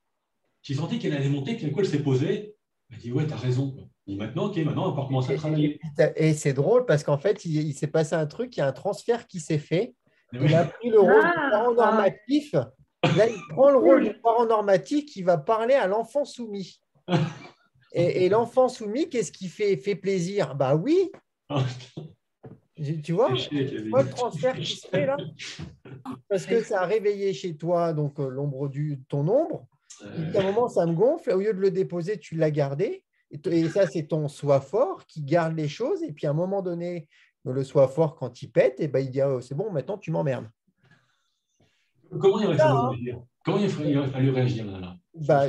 J'ai senti qu'elle allait monter, que elle s'est posée. Elle m'a dit, ouais, t'as raison. Et maintenant, ok, maintenant, on va commencer à travailler. Et c'est drôle parce qu'en fait, il s'est passé un truc, il y a un transfert qui s'est fait. Il a pris le rôle du parent normatif. Là, il prend le rôle du parent normatif qui va parler à l'enfant soumis. Et l'enfant soumis, qu'est-ce qui fait plaisir? Bah oui. Tu vois le transfert qui se fait là? Parce que ça a réveillé chez toi donc ton ombre. Et à un moment, ça me gonfle. Au lieu de le déposer, tu l'as gardé. Et ça, c'est ton soi fort qui garde les choses. Et puis, à un moment donné, le soi fort, quand il pète, et ben, il dit c'est bon, maintenant, tu m'emmerdes. Comment il aurait fallu réagir? Comment il aurait fallu réagir là? Bah,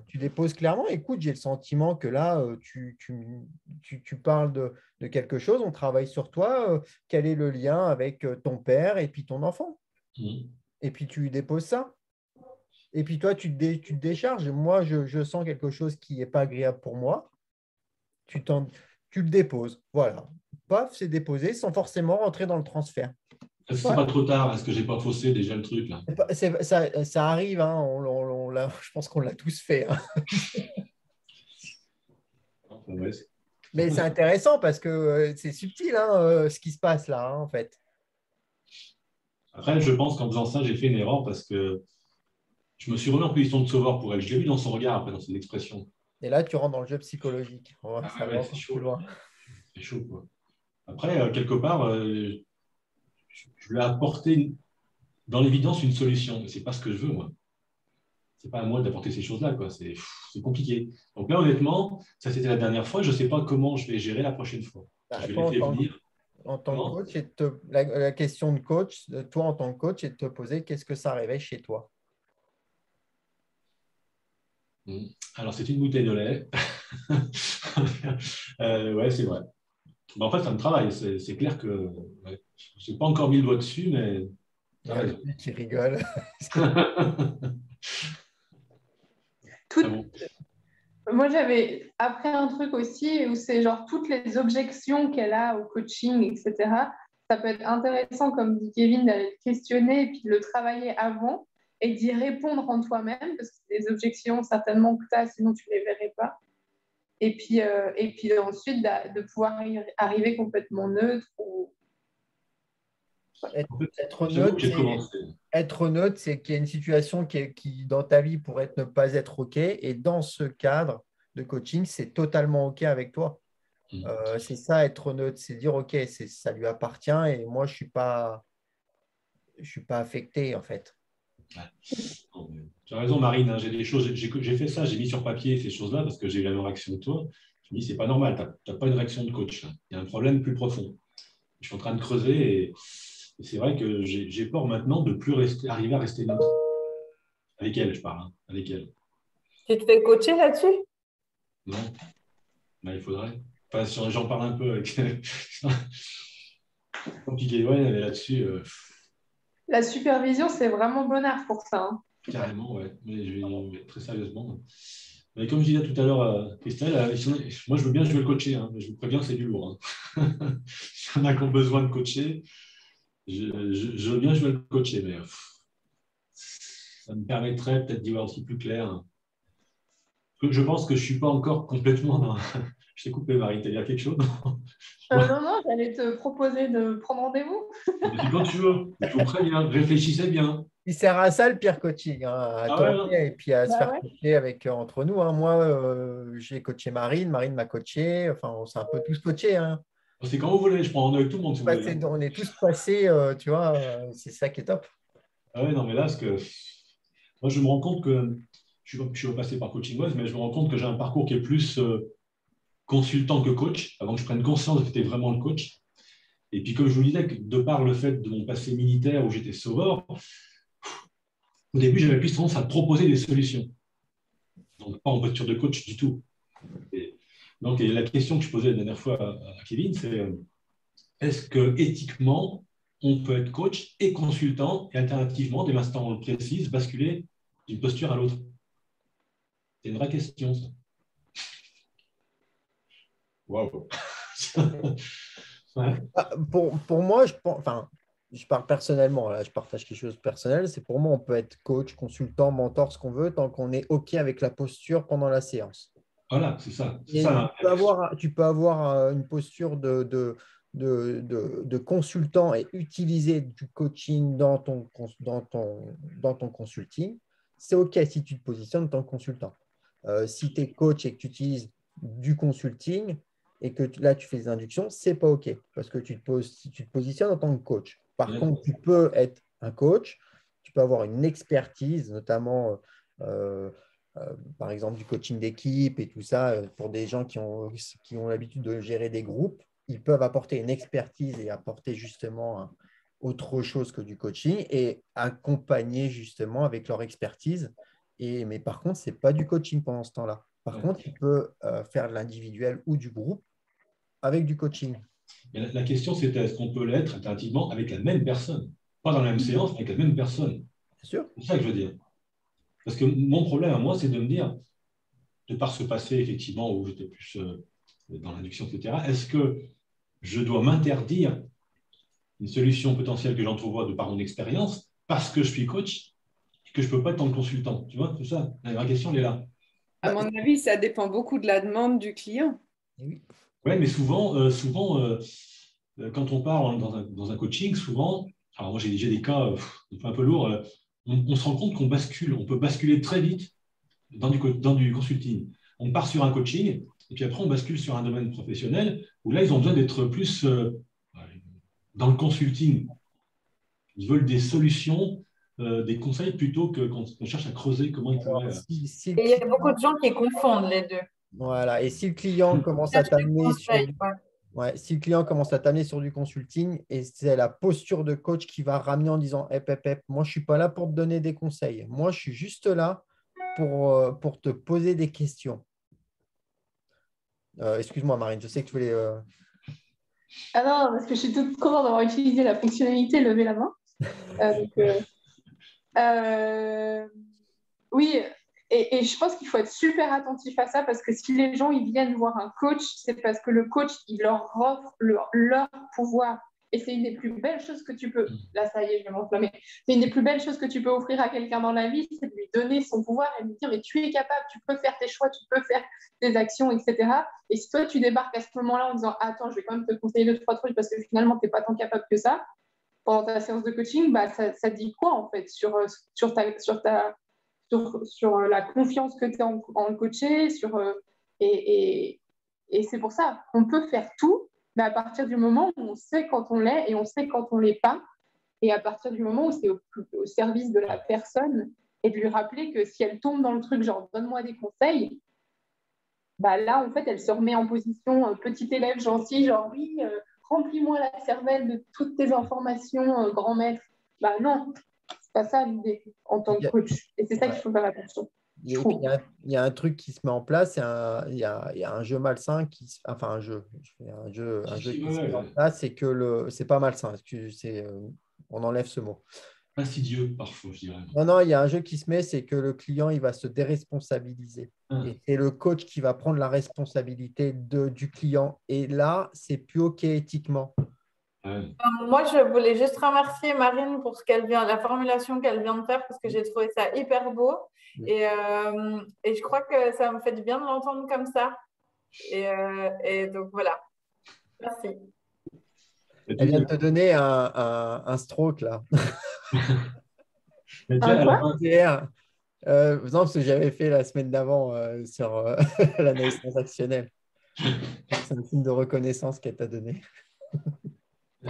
tu déposes clairement. Écoute, j'ai le sentiment que là, tu parles de quelque chose, on travaille sur toi. Quel est le lien avec ton père et puis ton enfant? Mhm. Et puis tu déposes ça. Et puis toi, tu te décharges. Moi, je sens quelque chose qui n'est pas agréable pour moi. Tu, t'en- Tu le déposes. Voilà. Paf, c'est déposé sans forcément rentrer dans le transfert. Est-ce que c'est Ouais. pas trop tard? Est-ce que j'ai pas faussé déjà le truc là? Ça arrive, hein, je pense qu'on l'a tous fait, hein. Ouais, Mais c'est intéressant parce que c'est subtil, hein, ce qui se passe là, hein, en fait. après, je pense qu'en faisant ça, j'ai fait une erreur parce que je me suis remis en position de sauveur pour elle. Je l'ai vu dans son regard après, dans ses expressions. Et là, tu rentres dans le jeu psychologique. Ah Ça ouais, va ouais, c'est encore plus chaud là. loin. C'est chaud quoi. Après, quelque part, je lui ai apporté dans l'évidence une solution. C'est pas ce que je veux moi. C'est pas à moi d'apporter ces choses-là quoi. C'est compliqué. Donc là, honnêtement, ça c'était la dernière fois. Je sais pas comment je vais gérer la prochaine fois. Bah, Je vais toi, les faire venir. en tant que Comment? coach, la question de coach, toi en tant que coach, est de te poser qu'est-ce que ça réveille chez toi? Alors, c'est une bouteille de lait. Ouais, c'est vrai. Mais en fait, ça me travaille. C'est clair que ouais, je n'ai pas encore mis le doigt dessus, mais Il tu as y a raison. lui qui rigole. Ah Tout- bon? Moi, j'avais appris un truc aussi où c'est genre toutes les objections qu'elle a au coaching, etc. Ça peut être intéressant, comme dit Kevin, d'aller le questionner et puis de le travailler avant et d'y répondre en toi-même parce que c'est des objections certainement que tu as, sinon tu ne les verrais pas. Et puis ensuite, de pouvoir y arriver complètement neutre. Être, En fait, être j'avoue que neutre, j'ai c'est commencé. être neutre, c'est qu'il y a une situation qui, dans ta vie, pourrait ne pas être OK. Et dans ce cadre de coaching, c'est totalement OK avec toi. C'est ça, être neutre, c'est dire, OK, ça lui appartient et moi, je suis pas affecté, en fait. Tu as raison, Marine. Hein, j'ai des choses, j'ai fait ça, j'ai mis sur papier ces choses-là parce que j'ai eu la même réaction que toi. Je me dis, c'est pas normal, tu n'as pas une réaction de coach. Là. Il y a un problème plus profond. Je suis en train de creuser et c'est vrai que j'ai peur maintenant de plus arriver à rester neutre. Avec elle, je parle. Hein, avec elle. Tu te fais coacher là-dessus? Non, mais il faudrait. Enfin, j'en parle un peu avec. Compliqué, ouais, mais là-dessus, La supervision, c'est vraiment bon art pour ça, hein. carrément, ouais. Mais très sérieusement. Mais comme je disais tout à l'heure, Christelle, moi je veux bien jouer le coacher, hein, mais je vous préviens, c'est du lourd. Hein. S'il y en a qui ont besoin de coacher, je veux bien jouer le coacher, mais ça me permettrait peut-être d'y voir aussi plus clair. Hein. Je pense que je ne suis pas encore complètement dans. Je t'ai coupé, Marie, tu as dit quelque chose? Non, non, j'allais te proposer de prendre rendez-vous. C'est quand tu veux. Je vous préviens, réfléchissez bien. Il sert à ça le peer coaching, hein, à Ah ouais, tourner non. et puis à se Bah faire ouais. coacher entre nous, hein. Moi, j'ai coaché Marine, Marine m'a coaché, enfin, on s'est un peu tous coachés, hein. C'est quand vous voulez, je prends rendez-vous avec tout le monde si vous voulez. Hein. On est tous passés, tu vois, c'est ça qui est top. Ah ouais, non, mais là, moi, je me rends compte que je suis passé par Coaching Wise, mais je me rends compte que j'ai un parcours qui est plus consultant que coach, avant que je prenne conscience que c'était vraiment le coach. Et puis, comme je vous disais, de par le fait de mon passé militaire où j'étais sauveur, au début, j'avais plus tendance à proposer des solutions. Donc, pas en posture de coach du tout. Donc, et la question que je posais la dernière fois à Kevin, c'est est-ce que éthiquement, on peut être coach et consultant et alternativement, dès l'instant où on le précise, basculer d'une posture à l'autre? C'est une vraie question, ça. Waouh! Ouais. Pour moi, enfin, je parle personnellement, là, je partage quelque chose de personnel, c'est pour moi, on peut être coach, consultant, mentor, ce qu'on veut, tant qu'on est OK avec la posture pendant la séance. Voilà, c'est ça. C'est Et ça la question. tu peux avoir une posture de consultant et utiliser du coaching dans ton consulting. C'est OK si tu te positionnes en tant que consultant. Si tu es coach et que tu utilises du consulting et que là, tu fais des inductions, ce n'est pas OK parce que si tu te positionnes en tant que coach. Par contre, tu peux être un coach, tu peux avoir une expertise, notamment par exemple du coaching d'équipe et tout ça, pour des gens qui ont l'habitude de gérer des groupes, ils peuvent apporter une expertise et apporter justement autre chose que du coaching et accompagner justement avec leur expertise Mais par contre, ce n'est pas du coaching pendant ce temps-là. Par contre, il peut faire de l'individuel ou du groupe avec du coaching. Mais la question, c'est est-ce qu'on peut l'être alternativement avec la même personne? Pas dans la même séance, mais avec la même personne. Bien sûr. C'est ça que je veux dire. Parce que mon problème à moi, c'est de me dire, de par ce passé, effectivement, où j'étais plus dans l'induction, etc., est-ce que je dois m'interdire une solution potentielle que j'entrevois de par mon expérience parce que je suis coach et que je ne peux pas être en consultant? Tu vois, c'est ça. La question, elle est là. À mon avis, ça dépend beaucoup de la demande du client. Oui. Oui, mais souvent, quand on part dans un coaching, souvent, alors moi j'ai des cas un peu lourds, on se rend compte qu'on bascule, on peut basculer très vite dans du consulting. On part sur un coaching, et puis après on bascule sur un domaine professionnel, où là ils ont besoin d'être plus dans le consulting. Ils veulent des solutions, des conseils, plutôt qu'on cherche à creuser comment ils pourraient… Et il y a beaucoup de gens qui confondent les deux. Voilà. Et si le client commence à t'amener sur si le client commence à t'amener sur du consulting, et c'est la posture de coach qui va ramener en disant moi, je ne suis pas là pour te donner des conseils. Moi, je suis juste là pour te poser des questions. Excuse-moi, Marine, je sais que tu voulais… Ah non, parce que je suis toute contente d'avoir utilisé la fonctionnalité lever la main. Oui, et je pense qu'il faut être super attentif à ça, parce que si les gens ils viennent voir un coach, c'est parce que le coach il leur offre leur pouvoir. Et c'est une des plus belles choses que tu peux… Là, ça y est, je vais m'enflammer. C'est une des plus belles choses que tu peux offrir à quelqu'un dans la vie, c'est de lui donner son pouvoir et de lui dire mais tu es capable, tu peux faire tes choix, tu peux faire tes actions, etc. Et si toi, tu débarques à ce moment-là en disant attends, je vais quand même te conseiller 2-3 trucs parce que finalement, tu n'es pas tant capable que ça, pendant ta séance de coaching, bah, ça dit quoi en fait sur la confiance que tu as en le coaché, et c'est pour ça qu'on peut faire tout, mais à partir du moment où on sait quand on l'est et on sait quand on ne l'est pas, et à partir du moment où c'est au service de la personne, et de lui rappeler que si elle tombe dans le truc genre donne-moi des conseils, bah là en fait elle se remet en position petit élève gentil, genre oui, remplis-moi la cervelle de toutes tes informations, grand maître. Bah non, c'est pas ça l'idée en tant que coach. Et c'est ça qu'il faut faire attention. Il y a un truc qui se met en place, il y a un jeu malsain un jeu qui se met en place, c'est que c'est pas malsain, on enlève ce mot. Insidieux parfois, je dirais. Non, il y a un jeu qui se met, c'est que le client il va se déresponsabiliser. Et c'est le coach qui va prendre la responsabilité du client. Et là, c'est plus OK éthiquement. Moi, je voulais juste remercier Marine pour la formulation qu'elle vient de faire, parce que j'ai trouvé ça hyper beau. Et je crois que ça me fait du bien de l'entendre comme ça. Et donc, voilà. Merci. Elle vient de te donner un stroke, là. Non, parce que j'avais fait la semaine d'avant sur l'analyse transactionnelle. C'est un signe de reconnaissance qu'elle t'a donné.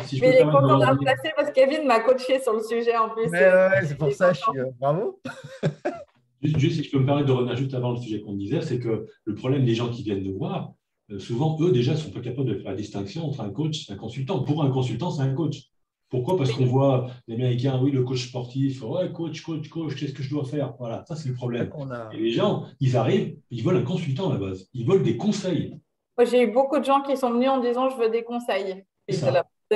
Si mais il est content de remplacer parce que Kevin m'a coaché sur le sujet en plus. C'est pour ça, je suis bravo. Juste, si je peux me permettre de revenir juste avant le sujet qu'on disait, c'est que le problème des gens qui viennent nous voir, souvent, eux, déjà, ne sont pas capables de faire la distinction entre un coach et un consultant. Pour un consultant, c'est un coach. Pourquoi? Parce qu'on voit les Américains, oui, le coach sportif, ouais, coach, qu'est-ce que je dois faire? Voilà, ça, c'est le problème. Et les gens, ils arrivent, ils veulent un consultant à la base. Ils veulent des conseils. Moi, j'ai eu beaucoup de gens qui sont venus en disant je veux des conseils. Et c'est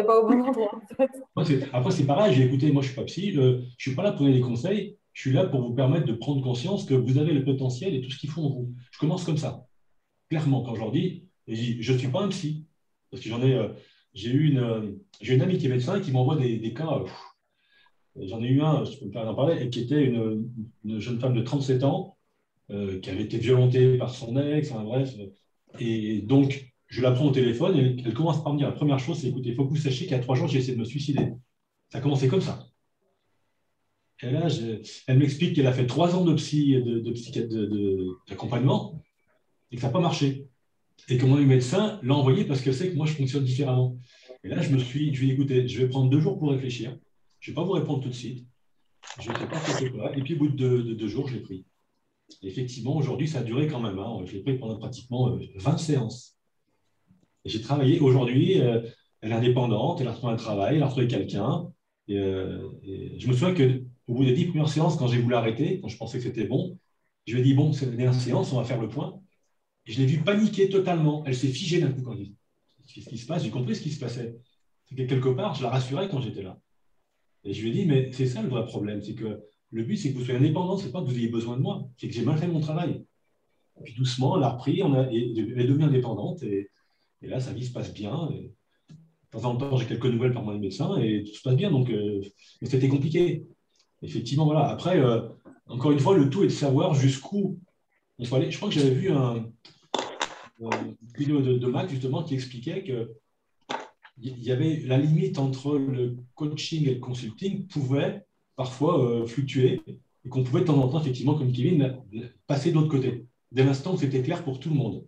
pas au bon endroit. Après, c'est pareil, j'ai écouté, moi, je ne suis pas psy, je ne suis pas là pour donner des conseils, je suis là pour vous permettre de prendre conscience que vous avez le potentiel et tout ce qu'il faut en vous. Je commence comme ça. Clairement, quand je leur dis, je ne suis pas un psy. Parce que j'ai une amie qui est médecin qui m'envoie des cas. J'en ai eu un, je peux me permettre d'en parler, et qui était une jeune femme de 37 ans qui avait été violentée par son ex, enfin, bref. Et donc, je la prends au téléphone et elle commence par me dire la première chose, c'est écoutez, il faut que vous sachiez qu'il y a 3 jours, j'ai essayé de me suicider. Ça a commencé comme ça. Et là, elle m'explique qu'elle a fait 3 ans d'accompagnement et que ça n'a pas marché. Et que mon médecin l'a envoyé parce qu'elle sait que moi, je fonctionne différemment. Et là, je lui ai dit, écoutez, je vais prendre 2 jours pour réfléchir. Je ne vais pas vous répondre tout de suite. Je vais faire quelque part. Et puis, au bout de 2 jours, je l'ai pris. Et effectivement, aujourd'hui, ça a duré quand même. Je l'ai pris pendant pratiquement 20 séances. Et j'ai travaillé. Aujourd'hui, elle est indépendante, elle a retrouvé un travail, elle a retrouvé quelqu'un. Et je me souviens qu'au bout des 10 premières séances, quand j'ai voulu arrêter, quand je pensais que c'était bon, Je lui ai dit, bon, c'est la dernière séance, on va faire le point. Et je l'ai vue paniquer totalement. Elle s'est figée d'un coup quand elle dit, qu'est-ce qui se passe? J'ai compris ce qui se passait. C'est que quelque part, je la rassurais quand j'étais là. Et je lui ai dit, mais c'est ça le vrai problème, c'est que le but, c'est que vous soyez indépendant, c'est pas que vous ayez besoin de moi, c'est que j'ai mal fait mon travail. Et puis doucement, elle a repris, elle est devenue indépendante, et là, sa vie se passe bien. Et de temps en temps, j'ai quelques nouvelles par mon médecin, et tout se passe bien, donc mais c'était compliqué. Effectivement, voilà. Après, encore une fois, le tout est de savoir jusqu'où on faut aller. Je crois que j'avais vu une vidéo de Mac, justement, qui expliquait que il y avait la limite entre le coaching et le consulting pouvait parfois fluctuer et qu'on pouvait de temps en temps, effectivement, comme Kevin, passer de l'autre côté. Dès l'instant où c'était clair pour tout le monde,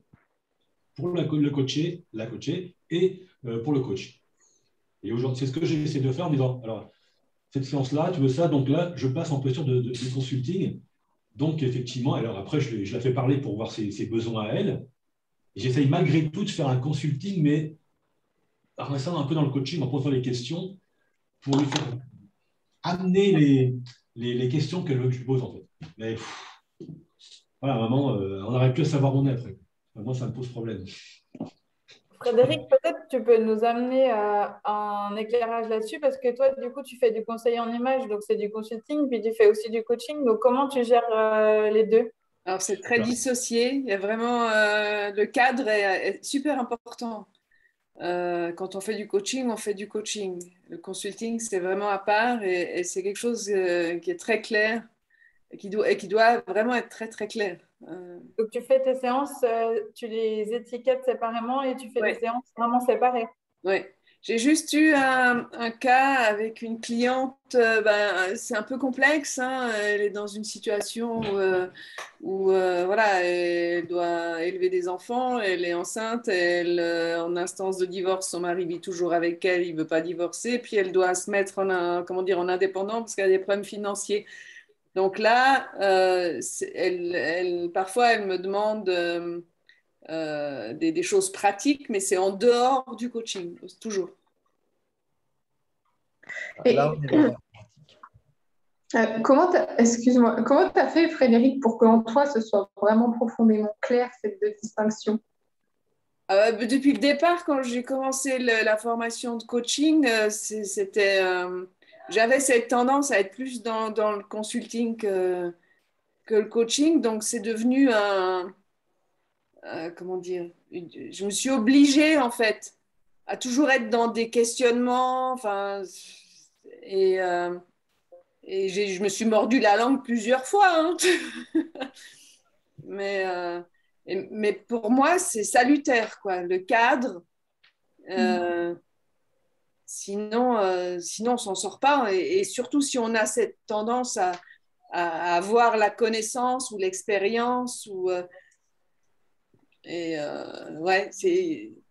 pour le coaché, la coachée et pour le coach. Et aujourd'hui, c'est ce que j'essaie de faire en disant, alors, cette séance-là, tu veux ça, donc là, je passe en posture de consulting. Donc, effectivement, alors après, je la fais parler pour voir ses besoins à elle. Et j'essaye malgré tout de faire un consulting, mais en restant un peu dans le coaching, en posant les questions, pour lui faire amener les questions qu'elle veut que je lui pose, en fait. Mais voilà, maman, on n'arrive plus à savoir où on est après. Moi, ça me pose problème. Frédéric, peut-être tu peux nous amener un éclairage là-dessus parce que toi, du coup, tu fais du conseil en image, donc c'est du consulting, puis tu fais aussi du coaching. Donc, comment tu gères les deux? Alors, c'est très dissocié. Il y a vraiment le cadre est super important. Quand on fait du coaching, on fait du coaching. Le consulting, c'est vraiment à part et c'est quelque chose qui est très clair et qui doit vraiment être très, très clair. Donc, tu fais tes séances, tu les étiquettes séparément et tu fais des Ouais. séances vraiment séparées. Oui, j'ai juste eu un cas avec une cliente, c'est un peu complexe, hein. Elle est dans une situation où, voilà, elle doit élever des enfants, elle est enceinte, elle en instance de divorce, son mari vit toujours avec elle, il ne veut pas divorcer, puis elle doit se mettre comment dire, en indépendant parce qu'elle a des problèmes financiers. Donc là, parfois, elle me demande des choses pratiques, mais c'est en dehors du coaching, toujours. Là, on est dans la pratique. Excuse-moi, comment tu as fait, Frédéric, pour qu'en toi, ce soit vraiment profondément clair, cette distinction? Depuis le départ, quand j'ai commencé la formation de coaching, j'avais cette tendance à être plus dans le consulting que le coaching, donc c'est devenu comment dire, je me suis obligée en fait à toujours être dans des questionnements, enfin, et, euh, je me suis mordu la langue plusieurs fois, hein. mais, mais pour moi, c'est salutaire, quoi, le cadre. Sinon, on s'en sort pas. Et surtout si on a cette tendance à avoir la connaissance ou l'expérience. Ouais,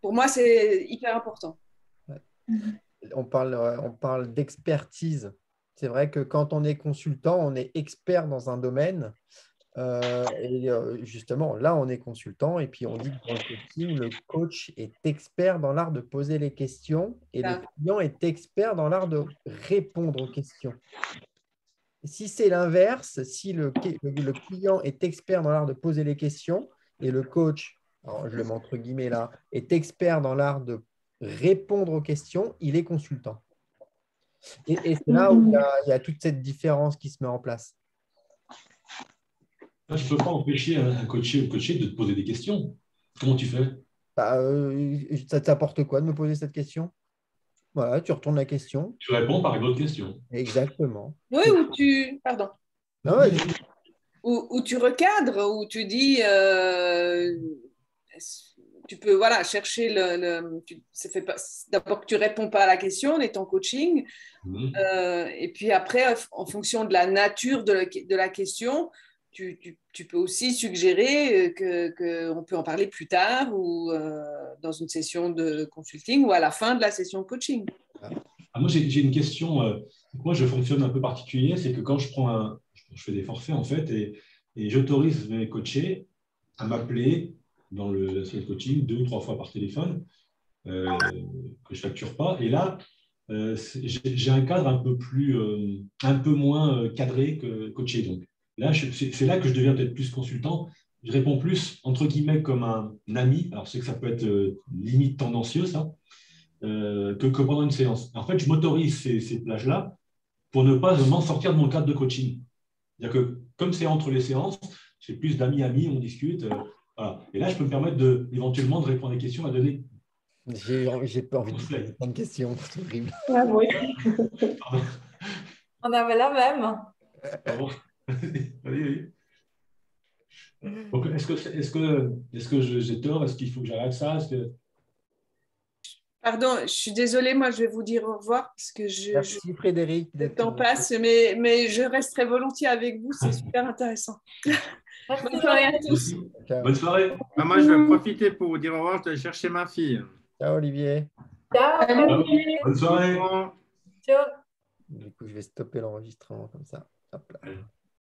pour moi, c'est hyper important. Ouais. On parle d'expertise. C'est vrai que quand on est consultant, on est expert dans un domaine. Justement, là, on est consultant et puis on dit que dans le coaching, le coach est expert dans l'art de poser les questions et le client est expert dans l'art de répondre aux questions. Si c'est l'inverse, si le client est expert dans l'art de poser les questions et le coach, alors je le mets entre guillemets là, est expert dans l'art de répondre aux questions, il est consultant. Et c'est là où il y a toute cette différence qui se met en place. Je ne peux pas empêcher un coaché ou coaché de te poser des questions. Comment tu fais? Ça t'apporte quoi de me poser cette question? Voilà, tu retournes la question. Tu réponds par une autre question. Exactement. Oui, pardon. Non, Où tu recadres, où tu dis, tu peux voilà, chercher d'abord que tu ne réponds pas à la question, on est en coaching, et puis après, en fonction de la nature de la question, tu peux aussi suggérer qu'on peut en parler plus tard ou dans une session de consulting ou à la fin de la session de coaching. Moi, j'ai une question. Moi, je fonctionne un peu particulier, c'est que quand je fais des forfaits en fait, et j'autorise mes coachés à m'appeler dans le coaching 2 ou 3 fois par téléphone, que je ne facture pas. Et là, j'ai un cadre un peu moins cadré que coaché. Donc, Là, c'est là que je deviens peut-être plus consultant. Je réponds plus, entre guillemets, comme un ami. Alors, c'est que ça peut être limite tendancieux, ça, que pendant une séance. En fait, je m'autorise ces plages-là pour ne pas m'en sortir de mon cadre de coaching. C'est-à-dire que, comme c'est entre les séances, c'est plus d'amis-amis, on discute. Voilà. Et là, je peux me permettre éventuellement de répondre à des questions, à donner. J'ai pas envie de poser plein de questions, c'est horrible. Ah, oui. Pardon. On avait la même. Pardon. Allez. Donc, est-ce que j'ai tort? Est-ce qu'il faut que j'arrête ça? Pardon, je suis désolée, moi je vais vous dire au revoir parce que Merci Frédéric. le temps passe, mais je resterai volontiers avec vous, c'est super intéressant. Bonne soirée à tous. Bonne soirée. Moi, je vais profiter pour vous dire au revoir, je vais chercher ma fille. Ciao Olivier. Ciao. Bonne soirée. Ciao. Du coup, je vais stopper l'enregistrement comme ça. Hop là.